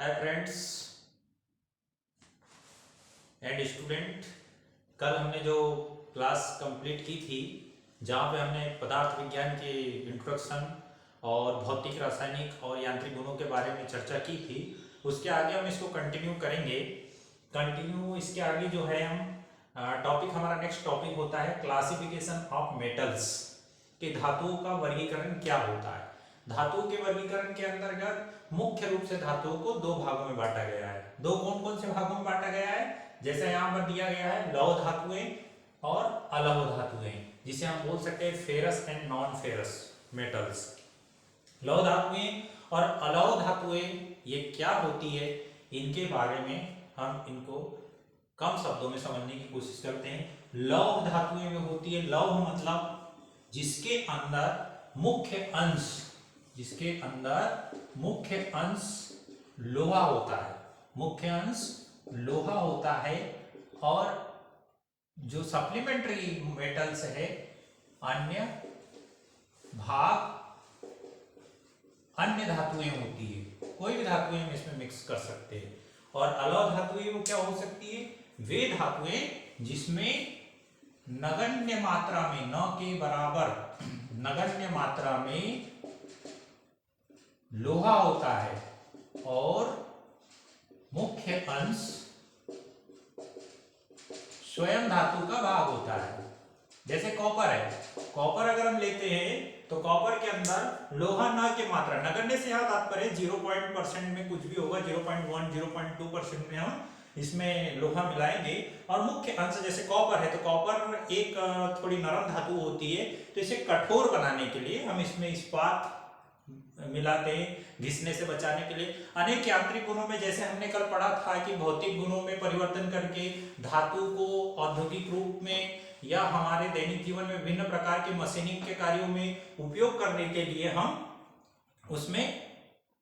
Hi friends and student. कल हमने जो क्लास कंप्लीट की थी जहाँ पे हमने पदार्थ विज्ञान के इंट्रोडक्शन और भौतिक रासायनिक और यांत्रिक गुणों के बारे में चर्चा की थी, उसके आगे हम इसको कंटिन्यू करेंगे। इसके आगे जो है हम टॉपिक, हमारा नेक्स्ट टॉपिक होता है क्लासिफिकेशन ऑफ मेटल्स, कि धातुओं का वर्गीकरण क्या होता है। धातुओं के वर्गीकरण के अंतर्गत मुख्य रूप से धातुओं को दो भागों में बांटा गया है। दो कौन कौन से भागों में बांटा गया है? जैसे यहाँ पर दिया गया है लौह धातुएं और अलौह धातुएं, जिसे हम बोल सकते हैं ferrous and non ferrous metals. लौह धातुएं और अलौह धातुएं ये क्या होती है, इनके बारे में हम इनको कम शब्दों में समझने की कोशिश करते हैं। लौह धातुएं में होती है, लौह मतलब जिसके अंदर मुख्य अंश लोहा होता है, मुख्य अंश लोहा होता है, और जो सप्लीमेंट्री मेटल्स है, अन्य भाग अन्य धातुएं होती है, कोई भी धातुएं हम इसमें मिक्स कर सकते हैं। और अलौह धातुएं वो क्या हो सकती है? वे धातुएं जिसमें नगण्य मात्रा में, न के बराबर नगण्य मात्रा में लोहा होता है और मुख्य अंश स्वयं धातु का भाग होता है। जैसे कॉपर है, कॉपर अगर हम लेते हैं तो कॉपर के अंदर लोहा न के मात्रा, नगण्य से यहाँ तात्पर्य 0% में कुछ भी होगा, 0.1 0.2% में हम इसमें लोहा मिलाएंगे। और मुख्य अंश जैसे कॉपर है तो कॉपर एक थोड़ी नरम धातु होती है, तो इसे कठोर बनाने के लिए हम इसमें इस्पात मिलाते हैं, घिसने से बचाने के लिए। अनेक यांत्रिक गुणों में, जैसे हमने कल पढ़ा था कि भौतिक गुणों में परिवर्तन करके धातु को औद्योगिक रूप में या हमारे दैनिक जीवन में विभिन्न प्रकार के मशीनिंग के कार्यों में उपयोग करने के लिए हम उसमें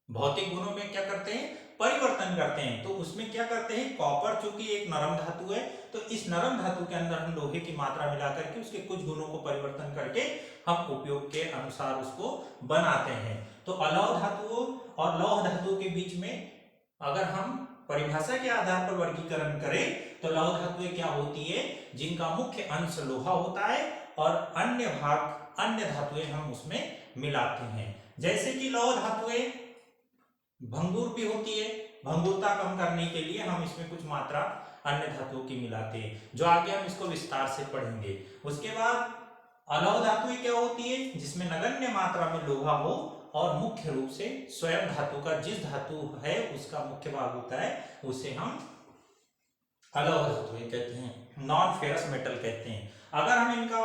भौतिक गुणों में क्या करते हैं? परिवर्तन करते हैं। तो उसमें क्या करते हैं? कॉपर चूंकि एक नरम धातु है, तो इस नरम धातु के अंदर हम लोहे की मात्रा मिला करके उसके कुछ गुणों को परिवर्तन करके हम उपयोग के अनुसार उसको बनाते हैं। तो अलौह धातुओं और लौह धातुओं के बीच में अगर हम परिभाषा के आधार पर वर्गीकरण करें तो लौह धातुएं क्या होती है? जिनका मुख्य अंश लोहा होता है और अन्य भाग अन्य धातुएं हम उसमें मिलाते हैं। जैसे कि लौह धातुएं भंगुर भी होती है, भंगुरता कम करने के लिए हम इसमें कुछ मात्रा अन्य धातुओं की मिलाते हैं, जो आगे हम इसको विस्तार से पढ़ेंगे। उसके बाद अलौह धातुएं क्या होती है? जिसमें नगण्य मात्रा में लोहा हो और मुख्य रूप से स्वयं धातु का, जिस धातु है उसका मुख्य भाग होता है, उसे हम अलौह धातुएं कहते हैं, नॉन फेरस मेटल कहते हैं। अगर हम इनका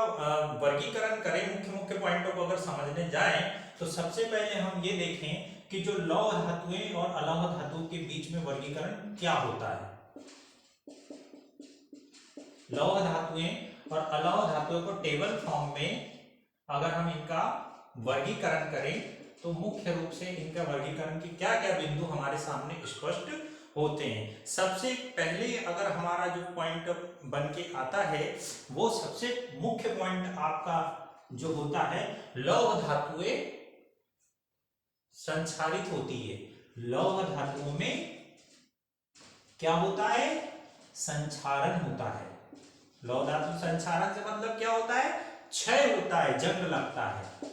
वर्गीकरण करें, मुख्य मुख्य पॉइंटों को अगर समझने जाएं, तो सबसे पहले हम ये देखें कि जो लौह धातुएं और अलौह धातु के बीच में वर्गीकरण क्या होता है। लौह धातुएं और अलौह धातुओं को टेबल फॉर्म में अगर हम इनका वर्गीकरण करें तो मुख्य रूप से इनका वर्गीकरण की क्या क्या बिंदु हमारे सामने स्पष्ट होते हैं। सबसे पहले अगर हमारा जो पॉइंट बन के आता है, वो सबसे मुख्य पॉइंट आपका जो होता है, लौह धातुएं संक्षारित होती है। लौह धातुओं में क्या होता है? संक्षारण होता है। लौह धातु संक्षारण से मतलब क्या होता है? क्षय होता है, जंग लगता है,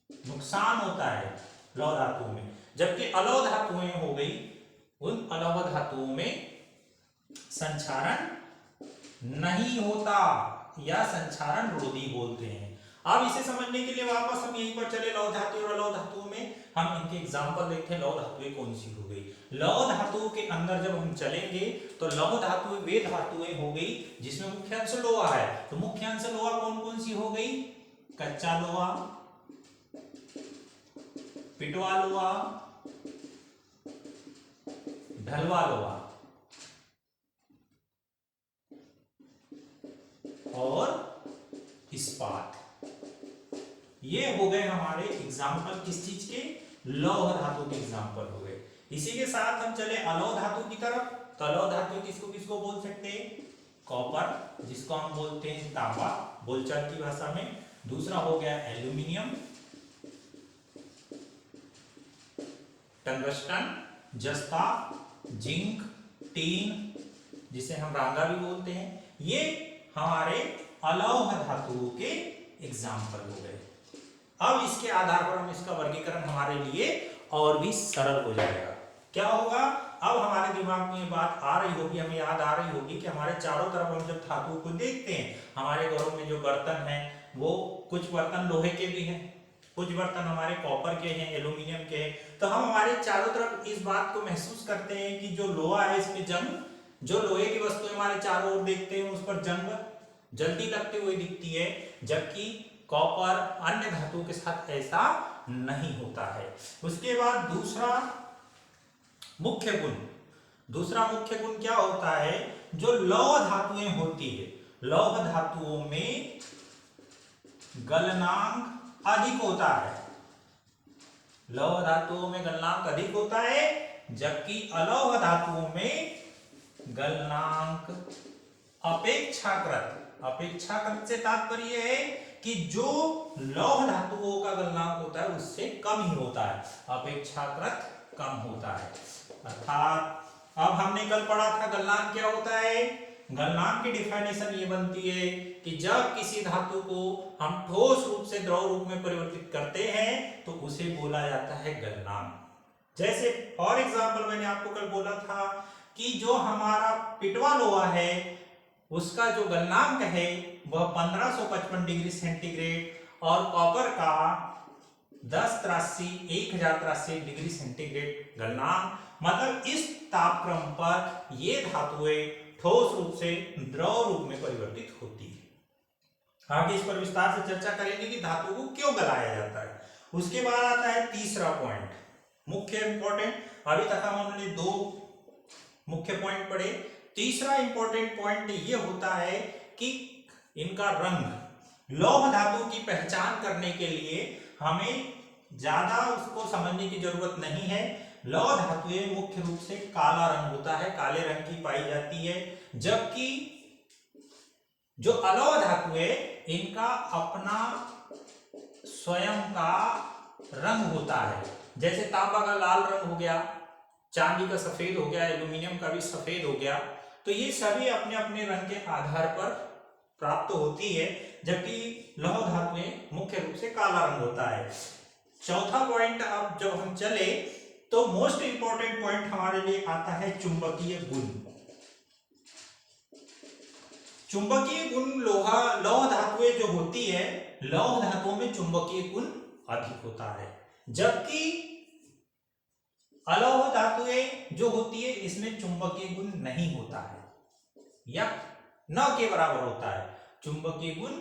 नुकसान होता है लौह धातुओं में। जबकि अलौह धातुएं हो गई, उन अलौह धातुओं में संक्षारण नहीं होता या संक्षारण रोधी बोलते हैं। अब इसे समझने के लिए वापस हम यहीं पर चले, लौह धातु और अलौह धातुओं में हम इनके एग्जांपल देखते हैं। लौह धातुएं कौन सी हो गई? लौह धातुओं के अंदर जब हम चलेंगे तो लौह धातुएं वे धातुएं हो गई जिसमें मुख्य अंश लोहा है। तो मुख्य अंश लोहा कौन कौन सी हो गई? कच्चा लोहा, पिटवा लोहा, ढलवा लोहा और इस्पात। ये हो गए हमारे एग्जाम्पल किस चीज के? लौह धातु के एग्जाम्पल हो गए। इसी के साथ हम चले अलौह धातु की तरफ। तो अलौह धातु किसको किसको बोल सकते हैं? कॉपर, जिसको हम बोलते हैं तांबा बोलचाल की भाषा में। दूसरा हो गया एल्यूमिनियम, टंगस्टन, जस्ता, जिंक, टीन, जिसे हम रांगा भी बोलते हैं, ये हमारे अलौह धातुओं के एग्जाम्पल हो गए। अब इसके आधार पर हम इसका वर्गीकरण हमारे लिए और भी सरल हो जाएगा। क्या होगा, अब हमारे दिमाग में ये बात आ रही होगी, हमें याद आ रही होगी कि हमारे चारों तरफ हम जब धातुओं को देखते हैं, हमारे घरों में जो बर्तन हैं वो कुछ बर्तन लोहे के भी हैं, कुछ बर्तन हमारे कॉपर के हैं, एल्यूमिनियम के हैं, तो हम हमारे चारों तरफ इस बात को महसूस करते हैं कि जो लोहा है इसमें जंग, जो लोहे की वस्तु हमारे चारों ओर देखते हैं उस पर जंग जल्दी लगते हुए दिखती है, जबकि कॉपर अन्य धातुओं के साथ ऐसा नहीं होता है। उसके बाद दूसरा मुख्य गुण क्या होता है, जो लौह धातुएं होती है, लौह धातुओं में गलनांक अधिक होता है, लौह धातुओं में गलनांक अधिक होता है, जबकि अलौह धातुओं में गलनांक अपेक्षाकृत से तात्पर्य है कि जो लौह धातुओं का गलनांक होता है उससे कम ही होता है, अपेक्षाकृत कम होता है। अर्थात अब हमने कल पढ़ा था गलनांक क्या होता है, गलनांक की डिफिनेशन ये बनती है कि जब किसी धातु को हम ठोस रूप से द्रव रूप में परिवर्तित करते हैं तो उसे बोला जाता है गलनांक। जैसे फॉर एग्जांपल मैंने आपको कल बोला था कि जो हमारा पिटवा लोहा है उसका जो गलनांक है वह 1555 डिग्री सेंटीग्रेड और कॉपर का 1083 डिग्री सेंटीग्रेड गलनांक, मतलब इस तापक्रम पर ये धातुएं ठोस रूप से द्रव रूप में परिवर्तित होती है। आगे इस पर विस्तार से चर्चा करेंगे कि धातु को क्यों गलाया जाता है। उसके बाद आता है तीसरा पॉइंट, मुख्य इंपॉर्टेंट। अभी तक हमने दो मुख्य पॉइंट पढ़े, तीसरा इंपॉर्टेंट पॉइंट ये होता है कि इनका रंग। लौह धातु की पहचान करने के लिए हमें ज्यादा उसको समझने की जरूरत नहीं है। लौह धातुएं मुख्य रूप से काला रंग होता है, काले रंग की पाई जाती है, जबकि जो अलौह धातुएं इनका अपना स्वयं का रंग होता है। जैसे तांबा का लाल रंग हो गया, चांदी का सफेद हो गया, एल्यूमिनियम का भी सफेद हो गया, तो ये सभी अपने अपने रंग के आधार पर प्राप्त होती है, जबकि लौह धातुएं मुख्य रूप से काला रंग होता है। चौथा पॉइंट अब जब हम चले तो मोस्ट इंपॉर्टेंट पॉइंट हमारे लिए आता है चुंबकीय गुण। चुंबकीय गुण लौह धातुएं जो होती है, लौह धातुओं में चुंबकीय गुण अधिक होता है, जबकि अलौह धातुएं जो होती है इसमें चुंबकीय गुण नहीं होता है या न के बराबर होता है, चुंबकीय गुण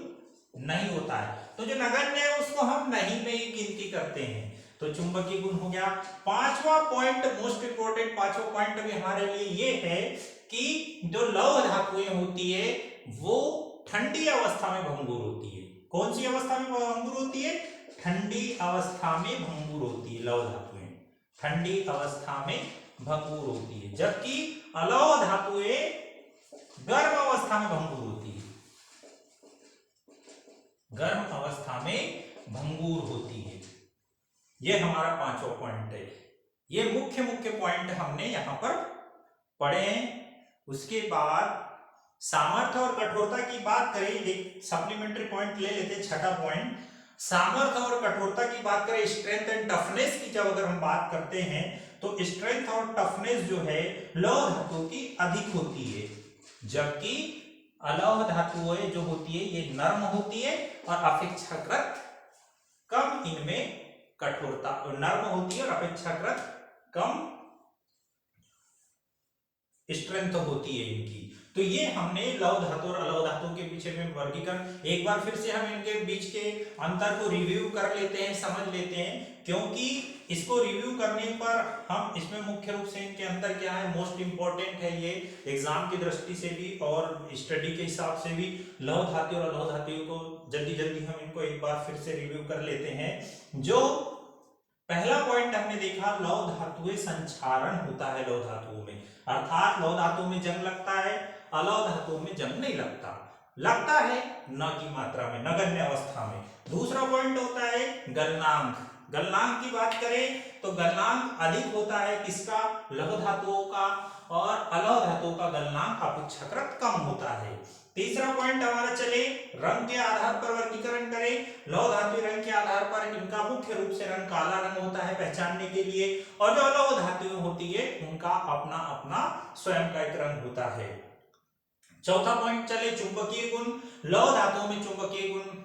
नहीं होता है। तो जो नगण्य है उसको हम नहीं में ही गिनती करते हैं। तो चुंबकीय गुण हो गया। पांचवा पॉइंट मोस्ट इंपोर्टेंट, पांचवा पॉइंट भी हमारे लिए ये है कि जो लौह धातुएं होती है वो ठंडी अवस्था में भंगुर होती है। कौन सी अवस्था में भंगुर होती है? ठंडी अवस्था में भंगुर होती है। लौह धातुएं ठंडी अवस्था में भंगुर होती है, जबकि अलौह धातुएं गर्म अवस्था में भंगुर होती है, गर्म अवस्था में भंगुर होती है। ये हमारा पांचवा पॉइंट है। ये मुख्य पॉइंट हमने यहां पर पढ़े हैं। उसके बाद सामर्थ्य और कठोरता की बात करें, एक सप्लीमेंट्री पॉइंट ले लेते, छठा पॉइंट। सामर्थ्य और कठोरता की बात करें, स्ट्रेंथ एंड टफनेस की जब अगर हम बात करते हैं तो स्ट्रेंथ और टफनेस जो है लौह धातु की अधिक होती है, जबकि अलौह धातुएं जो होती है ये नर्म होती है और अपेक्षाकृत कम इनमें कठोरता, नर्म होती है और अपेक्षाकृत कम स्ट्रेंथ होती है इनकी। तो ये हमने लौह धातु और अलौह धातु के पीछे में वर्गीकरण, एक बार फिर से हम इनके बीच के अंतर को रिव्यू कर लेते हैं, समझ लेते हैं, क्योंकि इसको रिव्यू करने पर हम इसमें मुख्य रूप से इनके अंतर क्या है, मोस्ट इंपॉर्टेंट है ये एग्जाम की दृष्टि से भी और स्टडी के हिसाब से भी। लौह धातु और अलौह धातु को जल्दी हम इनको एक बार फिर से रिव्यू कर लेते हैं। जो पहला पॉइंट हमने देखा, लौह धातुएं संक्षारण होता है लौह धातुओं में, अर्थात लौह धातुओं में जंग लगता है, अलौह धातुओं में जंग नहीं लगता, लगता है न की मात्रा में, नगण्य अवस्था में। दूसरा पॉइंट होता है गलनांक। गलनांक की बात करें तो गलनांक अधिक होता है किसका, लौह धातुओं का, और अलौह धातुओं का गलनांक अपेक्षाकृत कम होता है। तीसरा पॉइंट हमारा चले, रंग के आधार पर वर्गीकरण करें। लौह धातु रंग के आधार पर इनका मुख्य रूप से रंग काला रंग होता है पहचानने के लिए, और जो अलौह धातुएं होती है उनका अपना अपना स्वयं का एक रंग होता है। चौथा पॉइंट चले, चुंबकीय गुण। लौह धातुओं में चुंबकीय गुण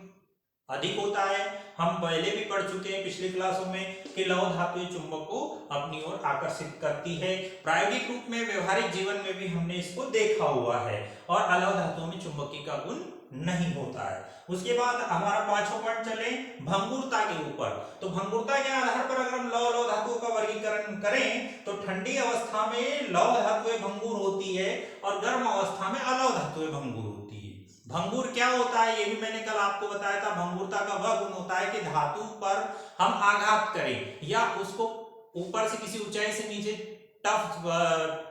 अधिक होता है। हम पहले भी पढ़ चुके हैं पिछली क्लासों में कि लौह धातु चुंबक को अपनी ओर आकर्षित करती है। प्रायोगिक रूप में व्यवहारिक जीवन में भी हमने इसको देखा हुआ है, और अलौह धातुओं में चुंबकीय का गुण नहीं होता है। उसके बाद हमारा पांचवा पॉइंट चले, भंगुरता के ऊपर। तो भंगुरता के आधार पर अगर हम लौह धातुओं का वर्गीकरण करें तो ठंडी अवस्था में लौह धातुएं भंगुर होती है और गर्म अवस्था में अलौह धातुएं भंगुर होती है। भंगुर क्या होता है ये भी मैंने कल आपको बताया था। भंगुरता का वह गुण होता है कि धातु पर हम आघात करें या उसको ऊपर से किसी ऊंचाई से नीचे टफ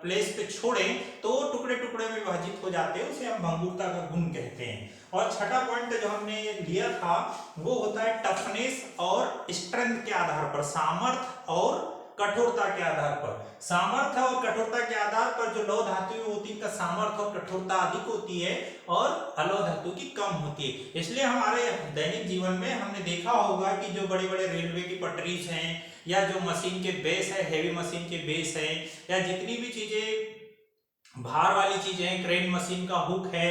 प्लेस पे छोड़ें तो टुकड़े टुकड़े में विभाजित हो जाते हैं, उसे हम भंगुरता का गुण कहते हैं। और छठा पॉइंट जो हमने लिया था वो होता है टफनेस और स्ट्रेंथ के आधार पर, सामर्थ्य और कठोरता के आधार पर। सामर्थ्य और कठोरता के आधार पर जो लौह धातुएं होती है, इनका सामर्थ्य और कठोरता अधिक होती है और अलौह धातु की कम होती है। इसलिए हमारे दैनिक जीवन में हमने देखा होगा कि जो बड़े बड़े रेलवे की पटरीज हैं या जो मशीन के बेस है, हेवी मशीन के बेस है, या जितनी भी चीजें भार वाली चीजें हैं, क्रेन मशीन का हुक है,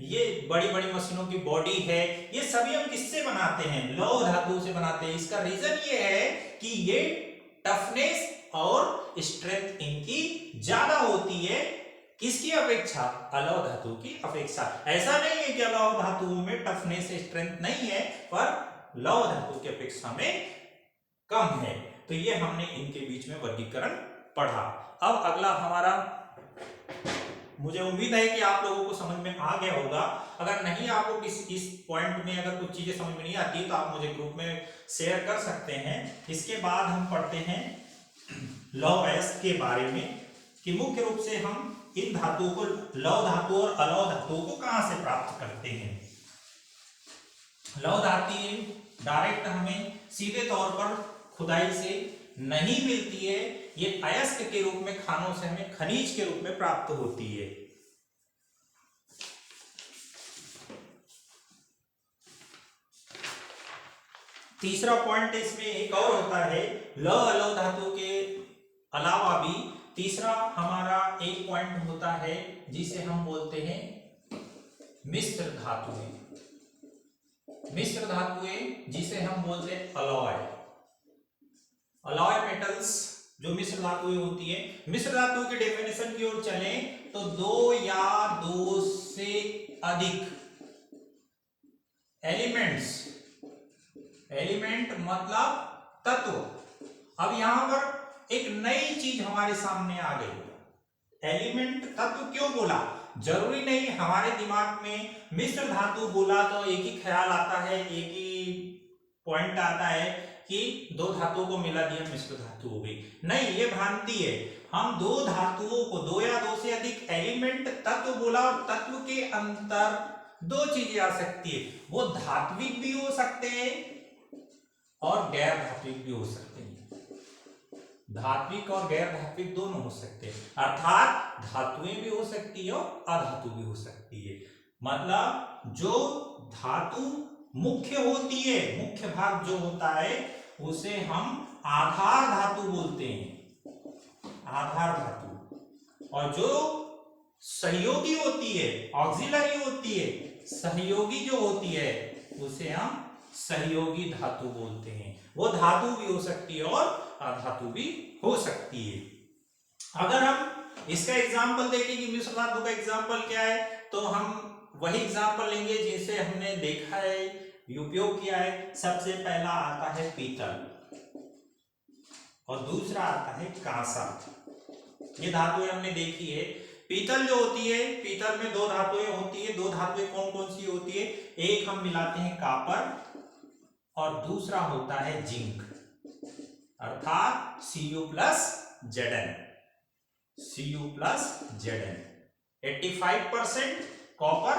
ये बड़ी बड़ी मशीनों की बॉडी है, ये सभी हम किससे बनाते हैं, लौह धातु से बनाते हैं। इसका रीजन ये है कि ये टफनेस और स्ट्रेंथ इनकी ज्यादा होती है, किसकी अपेक्षा, अलौह धातु की अपेक्षा। ऐसा नहीं है कि अलौह धातुओं में टफनेस स्ट्रेंथ नहीं है, पर लौह धातु की अपेक्षा में कम है। तो ये हमने इनके बीच में वर्गीकरण पढ़ा। अब अगला हमारा, मुझे उम्मीद है कि आप लोगों को समझ में आ गया होगा। अगर नहीं आपको इस पॉइंट में अगर कुछ चीजें समझ में नहीं आती तो आप मुझे ग्रुप में शेयर कर सकते हैं। इसके बाद हम पढ़ते हैं लौह अयस्क के बारे में कि मुख्य रूप से हम इन धातुओं को, लौह धातु और अलौह धातुओं को कहां से प्राप्त करते हैं। लौह धातु डायरेक्ट हमें सीधे तौर पर खुदाई से नहीं मिलती है, ये अयस्क के रूप में खानों से हमें खनिज के रूप में प्राप्त होती है। तीसरा पॉइंट इसमें एक और होता है, लौह अलौह धातु के अलावा भी तीसरा हमारा एक पॉइंट होता है जिसे हम बोलते हैं मिश्र धातुएं। मिश्र धातुएं जिसे हम बोलते हैं अलॉय, अलॉय मेटल्स जो मिश्र धातुएं होती है। मिश्र धातु के डेफिनेशन की ओर चलें तो दो या दो से अधिक एलिमेंट्स, एलिमेंट मतलब तत्व। अब यहां पर एक नई चीज हमारे सामने आ गई। एलिमेंट तत्व क्यों बोला, जरूरी नहीं हमारे दिमाग में मिश्र धातु बोला तो एक ही ख्याल आता है, एक ही पॉइंट आता है कि दो धातुओं को मिला दिया मिश्र धातु हो गई। नहीं, ये भ्रांति है। हम दो धातुओं को, दो या दो से अधिक एलिमेंट तत्व बोला, और तत्व के अंतर दो चीजें आ सकती है, वो धात्विक भी हो सकते हैं और गैर धात्विक भी हो सकते हैं। धात्विक और गैर धात्विक दोनों हो सकते हैं, अर्थात धातुएं भी हो सकती है और अधातु भी हो सकती है। मतलब जो धातु मुख्य होती है, मुख्य भाग जो होता है उसे हम आधार धातु बोलते हैं, आधार धातु। और जो सहयोगी होती है, ऑक्सिलरी होती है, सहयोगी जो होती है उसे हम सहयोगी धातु बोलते हैं। वो धातु भी हो सकती है और अधातु भी हो सकती है। अगर हम इसका एग्जाम्पल देखें कि मिश्र धातु का एग्जाम्पल क्या है, तो हम वही एग्जाम्पल लेंगे जिसे हमने देखा है, उपयोग किया है। सबसे पहला आता है पीतल और दूसरा आता है कांसा। ये धातुएं हमने देखी है। पीतल जो होती है, पीतल में दो धातुएं होती है। दो धातुएं कौन कौन सी होती है, एक हम मिलाते हैं कापर और दूसरा होता है जिंक, अर्थात Cu plus Zn, Cu plus Zn। 85% copper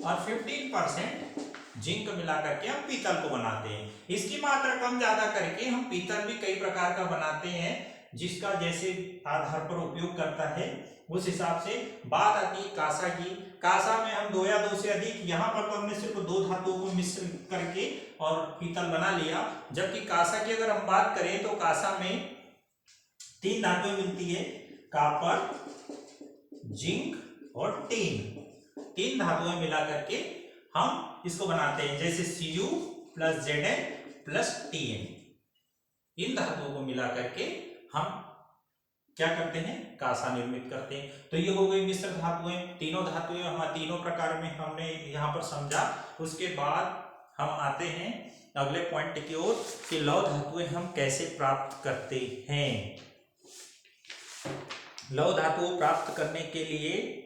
और 15% जिंक मिला करके हम पीतल को बनाते हैं। इसकी मात्रा कम ज्यादा करके हम पीतल भी कई प्रकार का बनाते हैं, जिसका जैसे आधार पर उपयोग करता है उस हिसाब से। बात आती है कांसा की। कांसा में हम 2 या 2 से अधिक, यहाँ पर तो हमने सिर्फ 2 धातुओं को मिश्र करके और पीतल बना लिया, जबकि कांसा की अगर हम बात करें तो कांसा में 3 धातुएं मिलती है, कॉपर, जिंक और टीन। 3 धातुएं मिला करके हम इसको बनाते हैं, जैसे Cu + Zn + Tn। इन धातुओं को मिला करके हम क्या करते हैं, कांसा निर्मित करते हैं। तो ये हो गई मिश्र धातुएं। तीनों धातुएं हम तीनों प्रकार में हमने यहाँ पर समझा। उसके बाद हम आते हैं अगले पॉइंट की ओर कि लौह धातुएं हम कैसे प्राप्त करते हैं। लौह धातुओं प्राप्त करने के लिए,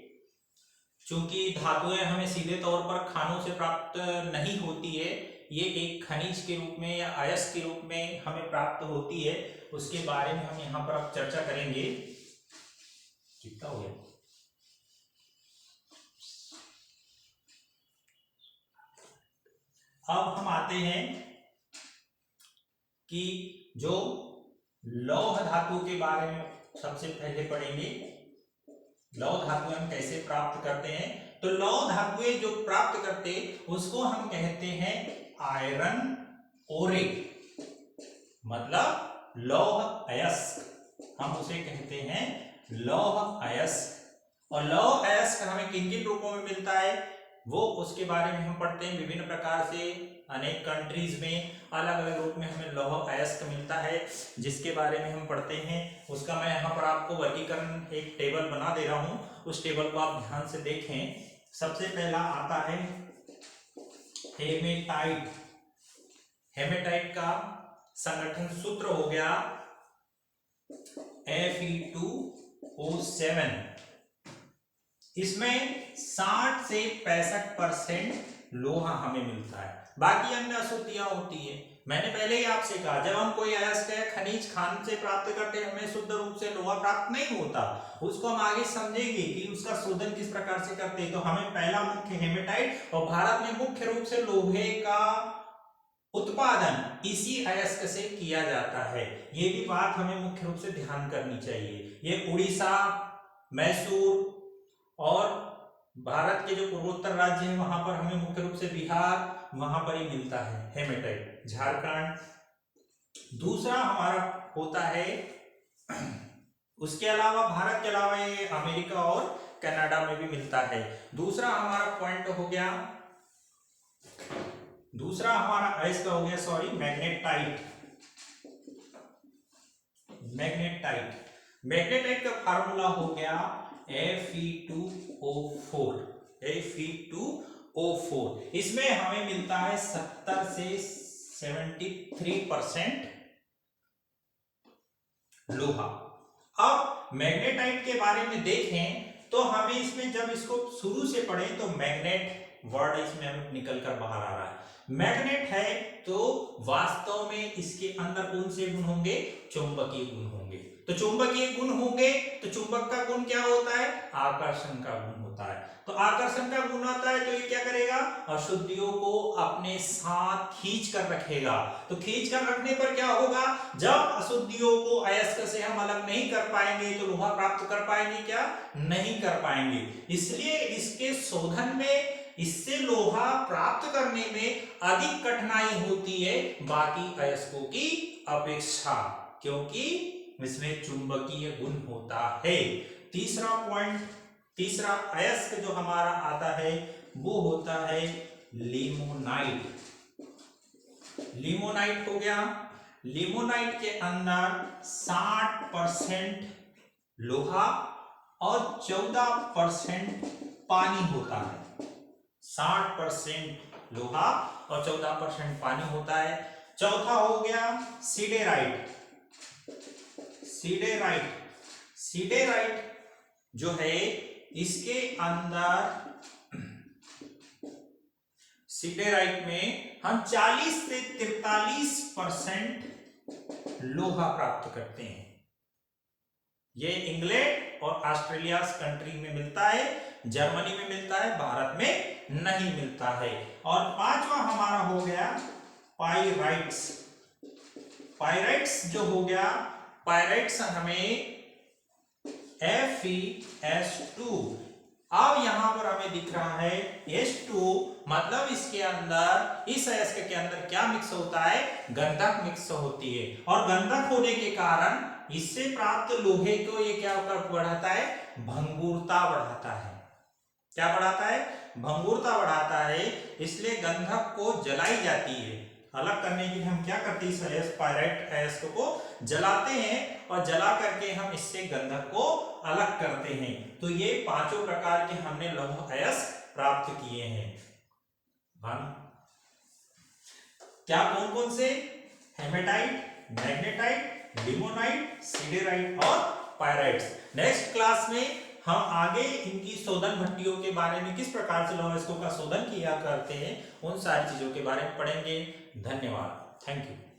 चूंकि धातुएं हमें सीधे तौर पर खानों से प्राप्त नहीं होती है, ये एक खनिज के रूप में या अयस्क के रूप में हमें प्राप्त होती है, उसके बारे में हम यहाँ पर अब चर्चा करेंगे। कितना हो गया? अब हम आते हैं कि जो लौह धातु के बारे में सबसे पहले पढ़ेंगे। लौह धातुएं हम कैसे प्राप्त करते हैं। तो लौह धातुएं जो प्राप्त करते उसको हम कहते हैं आयरन ओरे, मतलब लौह अयस्क, हम उसे कहते हैं लौह अयस्क। और लौह अयस्क हमें किन किन रूपों में मिलता है वो उसके बारे में हम पढ़ते हैं। विभिन्न प्रकार से अनेक कंट्रीज में अलग अलग रूप में हमें लौह अयस्क मिलता है, जिसके बारे में हम पढ़ते हैं। उसका मैं यहाँ पर आपको वर्गीकरण एक टेबल बना दे रहा हूँ, उस टेबल को आप ध्यान से देखें। सबसे पहला आता है हेमेटाइट। हेमेटाइट का संगठन सूत्र हो गया Fe2O7। इसमें 60 से 65% लोहा हमें मिलता है, बाकी अन्य अशुद्धियां होती है। मैंने पहले ही आपसे कहा, जब हम कोई अयस्क है खनिज खान से प्राप्त करते हैं, हमें शुद्ध रूप से लोहा प्राप्त नहीं होता। उसको हम आगे समझेंगे कि उसका शोधन किस प्रकार से करते हैं। तो हमें पहला मुख्य हेमेटाइट, और भारत में मुख्य रूप से लोहे का उत्पादन इसी अयस्क से किया जाता है। ये भी बात हमें मुख्य रूप से ध्यान करनी चाहिए। ये उड़ीसा, मैसूर और भारत के जो पूर्वोत्तर राज्य है वहां पर हमें मुख्य रूप से बिहार, वहां पर ही मिलता है हेमेटाइट, झारखंड। दूसरा हमारा होता है, उसके अलावा भारत के अलावा ये अमेरिका और कनाडा में भी मिलता है। दूसरा हमारा पॉइंट हो गया, दूसरा हमारा अयस्क हो गया, सॉरी, मैग्नेटाइट। मैग्नेटाइट, मैग्नेटाइट का फार्मूला हो गया Fe2O4। Fe2O4 इसमें हमें मिलता है 70 से 73% लोहा। अब मैग्नेटाइट के बारे में देखें तो हमें इसमें, जब इसको शुरू से पढ़ें तो मैग्नेट वर्ड इसमें हमें निकल कर बाहर आ रहा है। मैग्नेट है तो वास्तव में इसके अंदर कौन से गुण होंगे, चुंबकीय गुण होंगे। तो चुंबकीय गुण होंगे तो चुंबक का गुण क्या होता है, आकर्षण का गुण होता है। तो आकर्षण का गुण आता है तो ये क्या करेगा, अशुद्धियों को अपने साथ खींच कर रखेगा। तो खींच कर रखने पर क्या होगा, जब अशुद्धियों को अयस्क से हम अलग नहीं कर पाएंगे तो लोहा प्राप्त कर पाएंगे क्या, नहीं कर पाएंगे। इसलिए इसके शोधन में, इससे लोहा प्राप्त करने में अधिक कठिनाई होती है बाकी अयस्कों की अपेक्षा, क्योंकि इसमें चुंबकीय गुण होता है। तीसरा पॉइंट, तीसरा अयस्क जो हमारा आता है वो होता है लिमोनाइट। लिमोनाइट हो गया, लिमोनाइट के अंदर 60% लोहा और 14% पानी होता है। 60% लोहा और 14% पानी होता है। चौथा हो गया सीडेराइट। सीडेराइट, सीडेराइट जो है इसके अंदर, सीडेराइट में हम 40 से 43% लोहा प्राप्त करते हैं। ये इंग्लैंड और ऑस्ट्रेलिया कंट्री में मिलता है। जर्मनी में मिलता है, भारत में नहीं मिलता है। और पांचवा हमारा हो गया पाइराइट्स। पाइराइट्स जो हो गया, पाइराइट्स हमें FeS2। अब यहां पर हमें दिख रहा है H2, मतलब इसके अंदर, इस अयस्क के अंदर क्या मिक्स होता है, गंधक मिक्स होती है। और गंधक होने के कारण इससे प्राप्त लोहे को ये क्या बढ़ाता है, भंगुरता बढ़ाता है। क्या बढ़ाता है, भंगुरता बढ़ाता है। इसलिए गंधक को जलाई जाती है। अलग करने के लिए हम क्या करते हैं, इस अयस्क, पाइराइट अयस्क को जलाते हैं और जला करके हम इससे गंधक को अलग करते हैं। तो ये पांचों प्रकार के हमने लौह अयस्क प्राप्त किए हैं। क्या कौन कौन से, हेमेटाइट, मैग्नेटाइट, लिमोनाइट, सिडेराइट और पाइराइट्स। नेक्स्ट क्लास में हम आगे इनकी शोधन भट्टियों के बारे में, किस प्रकार से लौह अयस्कों का शोधन किया करते हैं, उन सारी चीजों के बारे में पढ़ेंगे। धन्यवाद, थैंक यू।